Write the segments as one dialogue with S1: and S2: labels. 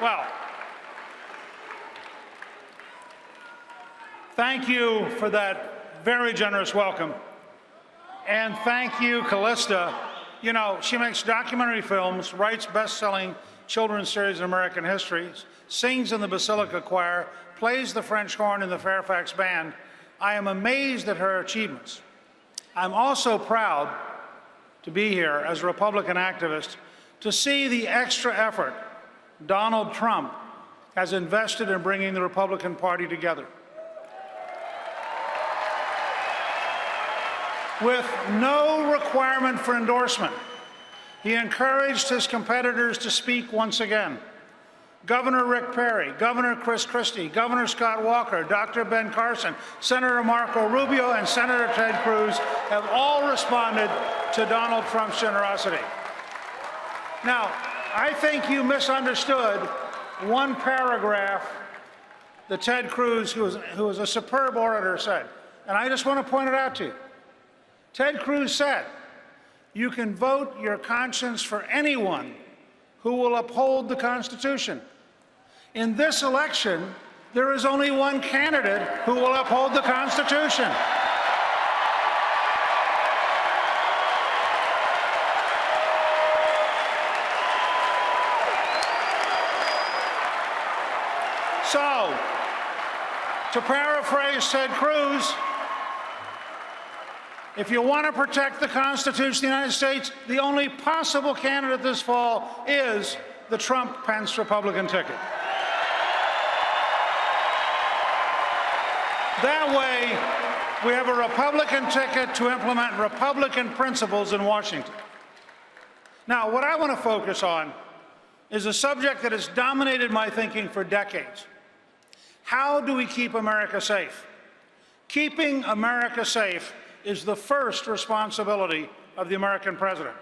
S1: Well, thank you for that very generous welcome. And thank you, Callista. You know, she makes documentary films, writes best-selling children's series in American history, sings in the Basilica Choir, plays the French horn in the Fairfax Band. I am amazed at her achievements. I'm also proud to be here as a Republican activist to see the extra effort Donald Trump has invested in bringing the Republican Party together. With no requirement for endorsement, he encouraged his competitors to speak once again. Governor Rick Perry, Governor Chris Christie, Governor Scott Walker, Dr. Ben Carson, Senator Marco Rubio, and Senator Ted Cruz have all responded to Donald Trump's generosity. Now, I think you misunderstood one paragraph that Ted Cruz, who is a superb orator, said, and I just want to point it out to you. Ted Cruz said, "You can vote your conscience for anyone who will uphold the Constitution. In this election, there is only one candidate who will uphold the Constitution." So, to paraphrase Ted Cruz, if you want to protect the Constitution of the United States, the only possible candidate this fall is the Trump-Pence Republican ticket. That way, we have a Republican ticket to implement Republican principles in Washington. Now, what I want to focus on is a subject that has dominated my thinking for decades. How do we keep America safe? Keeping America safe is the first responsibility of the American president.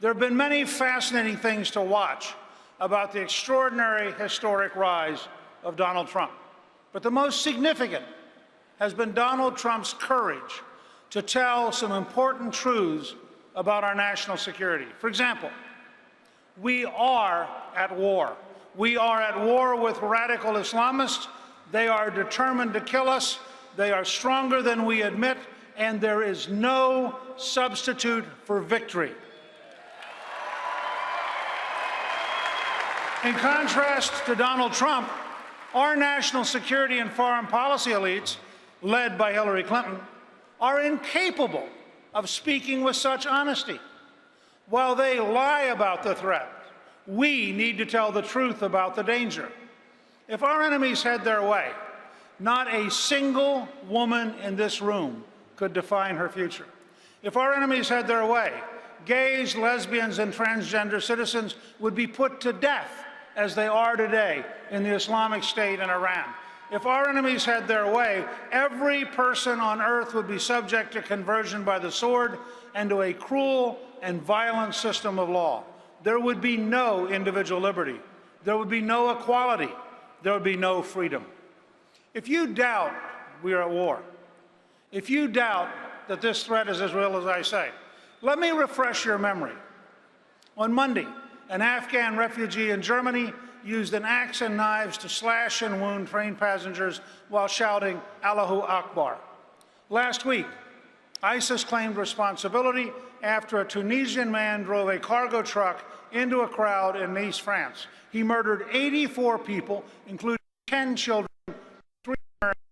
S1: There have been many fascinating things to watch about the extraordinary historic rise of Donald Trump. But the most significant has been Donald Trump's courage to tell some important truths about our national security. For example, we are at war. We are at war with radical Islamists. They are determined to kill us. They are stronger than we admit, and there is no substitute for victory. In contrast to Donald Trump, our national security and foreign policy elites, led by Hillary Clinton, are incapable of speaking with such honesty. While they lie about the threat, we need to tell the truth about the danger. If our enemies had their way, not a single woman in this room could define her future. If our enemies had their way, gays, lesbians, and transgender citizens would be put to death as they are today in the Islamic State in Iran. If our enemies had their way, every person on earth would be subject to conversion by the sword and to a cruel and violent system of law. There would be no individual liberty. There would be no equality. There would be no freedom. If you doubt we are at war, if you doubt that this threat is as real as I say, let me refresh your memory. On Monday, an Afghan refugee in Germany used an axe and knives to slash and wound train passengers while shouting, "Allahu Akbar." Last week, ISIS claimed responsibility after a Tunisian man drove a cargo truck into a crowd in Nice, France. He murdered 84 people, including 10 children, 3 Americans.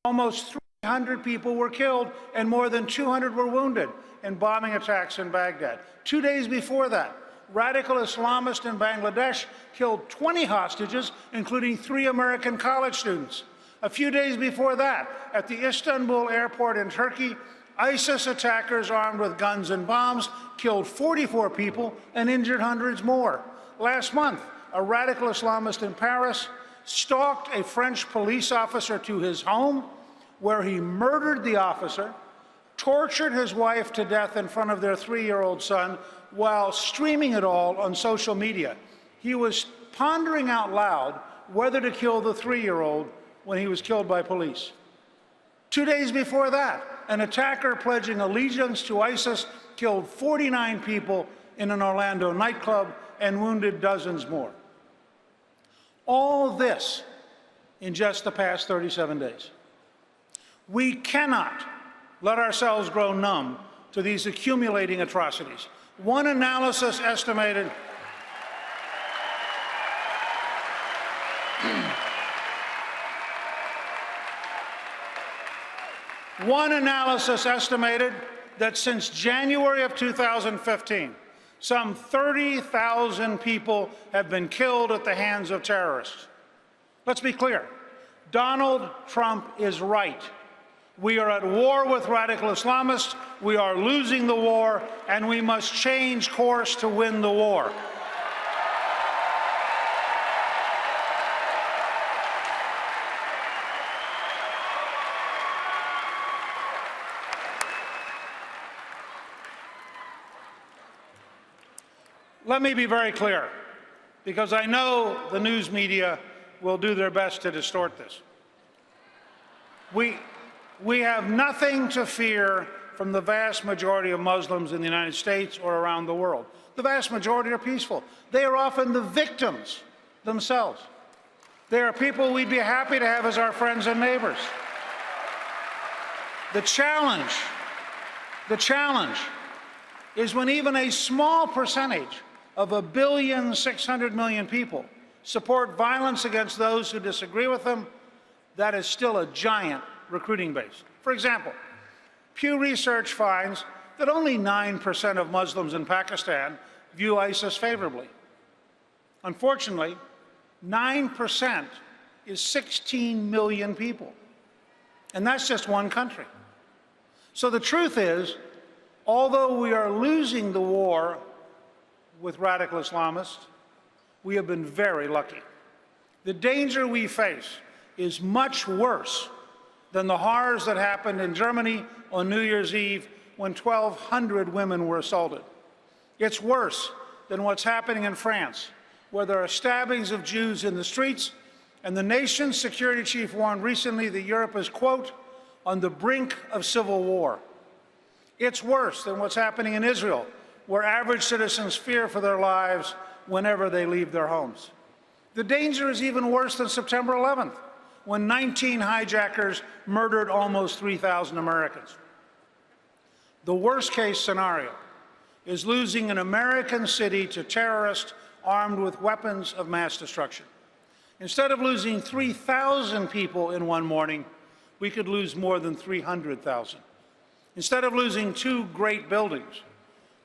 S1: Almost 300 people were killed and more than 200 were wounded in bombing attacks in Baghdad. 2 days before that, radical Islamists in Bangladesh killed 20 hostages, including 3 American college students. A few days before that, at the Istanbul airport in Turkey, ISIS attackers armed with guns and bombs killed 44 people and injured hundreds more. Last month, a radical Islamist in Paris stalked a French police officer to his home, where he murdered the officer, tortured his wife to death in front of their 3-year-old son, while streaming it all on social media. He was pondering out loud whether to kill the 3-year-old when he was killed by police. 2 days before that, an attacker pledging allegiance to ISIS killed 49 people in an Orlando nightclub and wounded dozens more. All this in just the past 37 days. We cannot let ourselves grow numb to these accumulating atrocities. One analysis estimated that since January of 2015, some 30,000 people have been killed at the hands of terrorists. Let's be clear. Donald Trump is right. We are at war with radical Islamists. We are losing the war, and we must change course to win the war. Let me be very clear, because I know the news media will do their best to distort this. We have nothing to fear from the vast majority of Muslims in the United States or around the world. The vast majority are peaceful. They are often the victims themselves. They are people we'd be happy to have as our friends and neighbors. The challenge is when even a small percentage of 1.6 billion people support violence against those who disagree with them. That is still a giant recruiting base. For example, Pew Research finds that only 9% of Muslims in Pakistan view ISIS favorably. Unfortunately, 9% is 16 million people, and that's just one country. So the truth is, although we are losing the war with radical Islamists, we have been very lucky. The danger we face is much worse than the horrors that happened in Germany on New Year's Eve when 1,200 women were assaulted. It's worse than what's happening in France, where there are stabbings of Jews in the streets, and the nation's security chief warned recently that Europe is, quote, on the brink of civil war. It's worse than what's happening in Israel, where average citizens fear for their lives whenever they leave their homes. The danger is even worse than September 11th, when 19 hijackers murdered almost 3,000 Americans. The worst-case scenario is losing an American city to terrorists armed with weapons of mass destruction. Instead of losing 3,000 people in one morning, we could lose more than 300,000. Instead of losing 2 great buildings,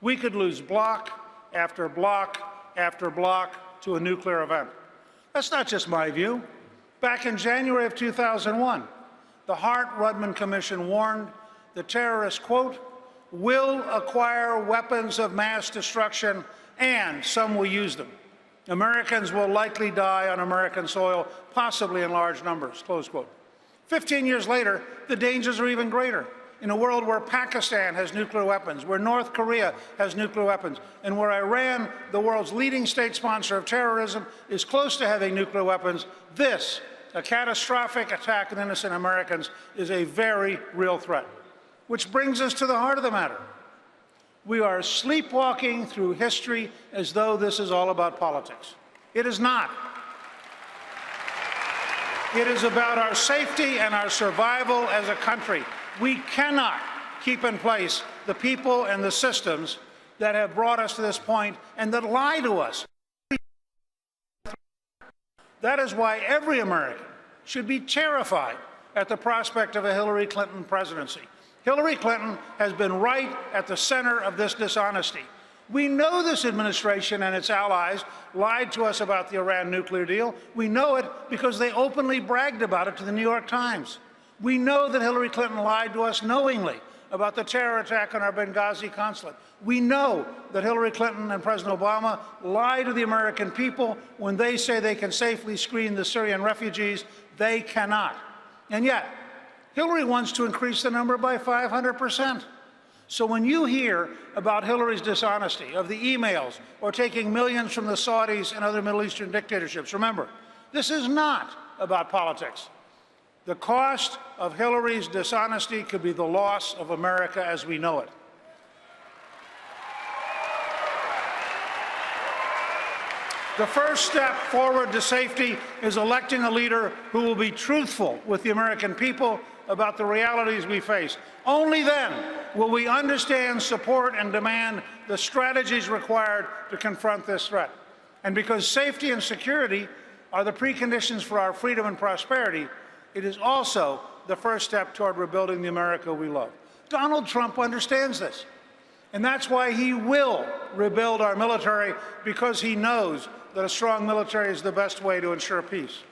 S1: we could lose block after block after block to a nuclear event. That's not just my view. Back in January of 2001, the Hart-Rudman Commission warned the terrorists, quote, will acquire weapons of mass destruction and some will use them. Americans will likely die on American soil, possibly in large numbers, close quote. 15 years later, the dangers are even greater. In a world where Pakistan has nuclear weapons, where North Korea has nuclear weapons, and where Iran, the world's leading state sponsor of terrorism, is close to having nuclear weapons, this, a catastrophic attack on innocent Americans, is a very real threat. Which brings us to the heart of the matter. We are sleepwalking through history as though this is all about politics. It is not. It is about our safety and our survival as a country. We cannot keep in place the people and the systems that have brought us to this point and that lie to us. That is why every American should be terrified at the prospect of a Hillary Clinton presidency. Hillary Clinton has been right at the center of this dishonesty. We know this administration and its allies lied to us about the Iran nuclear deal. We know it because they openly bragged about it to the New York Times. We know that Hillary Clinton lied to us knowingly about the terror attack on our Benghazi consulate. We know that Hillary Clinton and President Obama lie to the American people when they say they can safely screen the Syrian refugees. They cannot. And yet, Hillary wants to increase the number by 500%. So when you hear about Hillary's dishonesty of the emails or taking millions from the Saudis and other Middle Eastern dictatorships, remember, this is not about politics. The cost of Hillary's dishonesty could be the loss of America as we know it. The first step forward to safety is electing a leader who will be truthful with the American people about the realities we face. Only then will we understand, support, and demand the strategies required to confront this threat. And because safety and security are the preconditions for our freedom and prosperity, it is also the first step toward rebuilding the America we love. Donald Trump understands this. And that's why he will rebuild our military, because he knows that a strong military is the best way to ensure peace.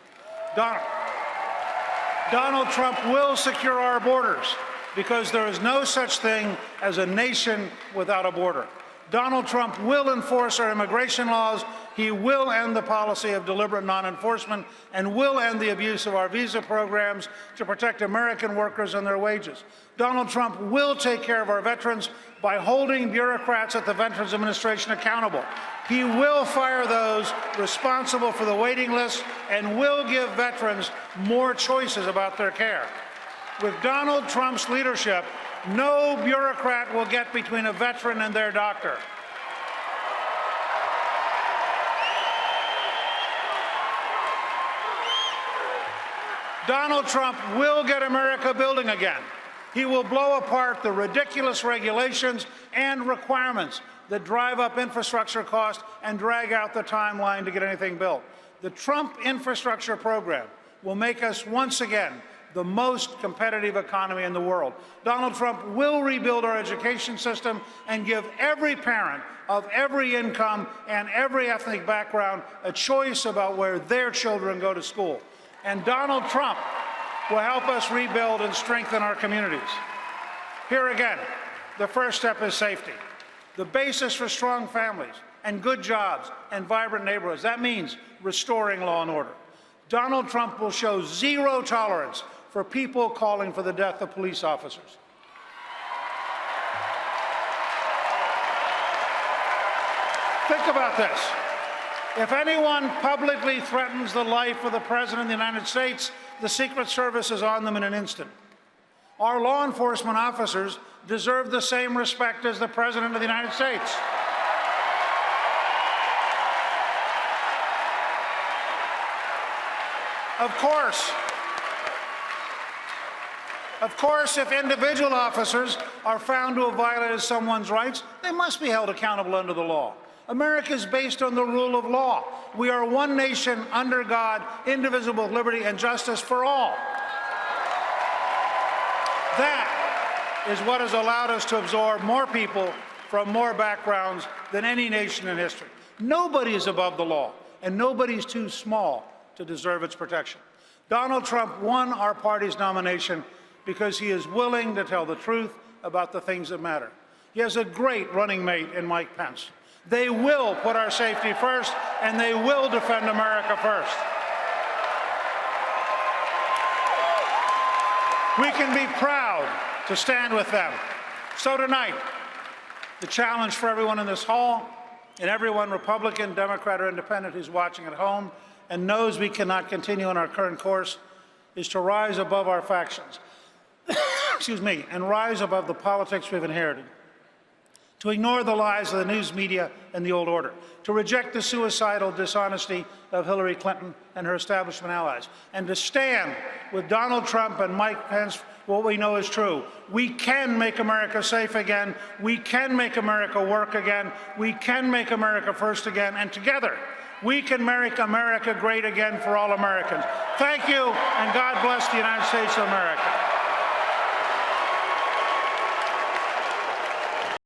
S1: Donald Trump will secure our borders, because there is no such thing as a nation without a border. Donald Trump will enforce our immigration laws. He will end the policy of deliberate non-enforcement and will end the abuse of our visa programs to protect American workers and their wages. Donald Trump will take care of our veterans by holding bureaucrats at the Veterans Administration accountable. He will fire those responsible for the waiting list and will give veterans more choices about their care. With Donald Trump's leadership, no bureaucrat will get between a veteran and their doctor. Donald Trump will get America building again. He will blow apart the ridiculous regulations and requirements that drive up infrastructure costs and drag out the timeline to get anything built. The Trump infrastructure program will make us once again the most competitive economy in the world. Donald Trump will rebuild our education system and give every parent of every income and every ethnic background a choice about where their children go to school. And Donald Trump will help us rebuild and strengthen our communities. Here again, the first step is safety. The basis for strong families and good jobs and vibrant neighborhoods. That means restoring law and order. Donald Trump will show zero tolerance for people calling for the death of police officers. Think about this. If anyone publicly threatens the life of the President of the United States, the Secret Service is on them in an instant. Our law enforcement officers deserve the same respect as the President of the United States. Of course, if individual officers are found to have violated someone's rights, they must be held accountable under the law. America is based on the rule of law. We are one nation under God, indivisible with liberty and justice for all. That is what has allowed us to absorb more people from more backgrounds than any nation in history. Nobody is above the law, and nobody is too small to deserve its protection. Donald Trump won our party's nomination because he is willing to tell the truth about the things that matter. He has a great running mate in Mike Pence. They will put our safety first, and they will defend America first. We can be proud to stand with them. So tonight, the challenge for everyone in this hall, and everyone, Republican, Democrat, or Independent, who's watching at home and knows we cannot continue on our current course, is to rise above our factions, excuse me, and rise above the politics we've inherited, to ignore the lies of the news media and the old order, to reject the suicidal dishonesty of Hillary Clinton and her establishment allies, and to stand with Donald Trump and Mike Pence for what we know is true. We can make America safe again. We can make America work again. We can make America first again. And together, we can make America great again for all Americans. Thank you, and God bless the United States of America.